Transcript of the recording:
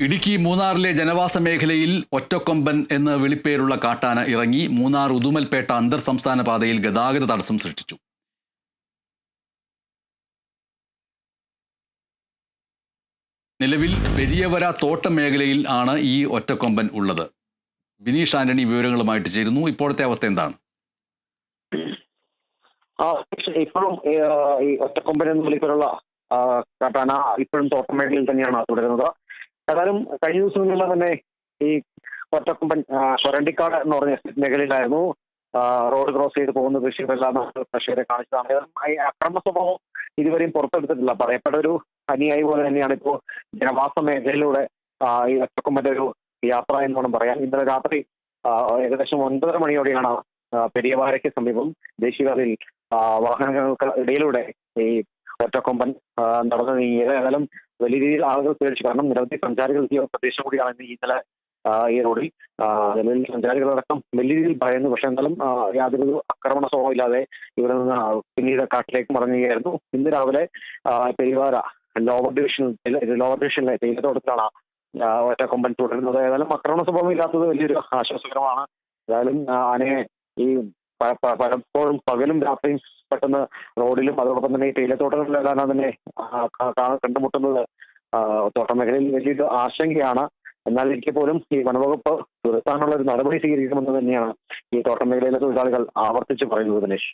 ഇടുക്കി മൂന്നാറിലെ ജനവാസ മേഖലയിൽ ഒറ്റക്കൊമ്പൻ എന്ന് വിളിപ്പേരുള്ള കാട്ടാന ഇറങ്ങി മൂന്നാർ ഉദുമൽപേട്ട അന്തർ സംസ്ഥാന പാതയിൽ ഗതാഗത തടസ്സം സൃഷ്ടിച്ചു. നിലവിൽ പെരിയവര തോട്ടം മേഖലയിൽ ആണ് ഈ ഒറ്റക്കൊമ്പൻ ഉള്ളത്. ബിനീഷ് ആന്റണി വിവരങ്ങളുമായിട്ട് ചേരുന്നു. ഇപ്പോഴത്തെ അവസ്ഥ എന്താണ്? ഇപ്പോഴും ഈ ഒറ്റക്കൊമ്പൻ എന്ന് വിളിപ്പേരുള്ള കാട്ടാന ഇപ്പോഴും തോട്ടം മേഖലയിൽ തന്നെയാണ് തുടരുന്നത്. ഏതായാലും കഴിഞ്ഞ ദിവസങ്ങളിലെല്ലാം തന്നെ ഈ ഒറ്റക്കൊമ്പൻ കൊരണ്ടിക്കാട് എന്ന് പറഞ്ഞ മേഖലയിലായിരുന്നു റോഡ് ക്രോസ് ചെയ്ത് പോകുന്ന ദൃശ്യമെല്ലാം പ്രേക്ഷകരെ കാണിച്ചതാണ്. ഈ അക്രമ സ്വഭാവം ഇതുവരെയും പുറത്തെടുത്തിട്ടില്ല. പറയപ്പെട്ട ഒരു അനുയായി പോലെ തന്നെയാണ് ഇപ്പോൾ ജനവാസ മേഖലയിലൂടെ ഈ ഒറ്റക്കൊമ്പന്റെ ഒരു യാത്ര എന്ന് വേണം പറയാൻ. ഇന്നലെ രാത്രി ഏകദേശം 9:30 മണിയോടെയാണ് പെരിയവാരയ്ക്ക് സമീപം ദേശീയപാതയിൽ വാഹനങ്ങൾക്ക് ഇടയിലൂടെ ഈ ഒറ്റക്കൊമ്പൻ നടന്നു നീങ്ങിയത്. ഏതായാലും വലിയ രീതിയിൽ ആളുകൾ പേടിച്ചു. കാരണം നിരവധി സഞ്ചാരികൾ എത്തിയ പ്രദേശം കൂടിയാണ് ഇന്നലെ ഈ റോഡിൽ. നിലവിൽ സഞ്ചാരികളടക്കം വലിയ രീതിയിൽ ഭയന്നു. പക്ഷെ എന്നാലും യാതൊരു ആക്രമണ സ്വഭാവമില്ലാതെ ഇവിടെ നിന്ന് പിന്നീട് കാട്ടിലേക്ക് മടങ്ങുകയായിരുന്നു. ഇന്ന് രാവിലെ പെരിവാര ലോവർ ഡിവിഷനിലെ തേയിലത്തോട്ടത്തിലാണ് ഒറ്റക്കൊമ്പൻ തുടരുന്നത്. ഏതായാലും ആക്രമണ സ്വഭാവം ഇല്ലാത്തത് വലിയൊരു ആശ്വാസകരമാണ്. ഏതായാലും ആനയെ ഈ പലപ്പോഴും പകലും രാത്രിയും പെട്ടെന്ന് റോഡിലും അതോടൊപ്പം തന്നെ ഈ തേയിലത്തോട്ടങ്ങളിലെല്ലാം തന്നെ കണ്ടുമുട്ടുന്നത് തോട്ടം മേഖലയിൽ വലിയൊരു ആശങ്കയാണ്. എന്നാൽ എനിക്ക് പോലും ഈ വനവകുപ്പ് നിർത്താനുള്ള ഒരു നടപടി സ്വീകരിക്കണമെന്ന് തന്നെയാണ് ഈ തോട്ടം മേഖലയിലെ തൊഴിലാളികൾ ആവർത്തിച്ച് പറയുന്നത്. ദിനേശ്.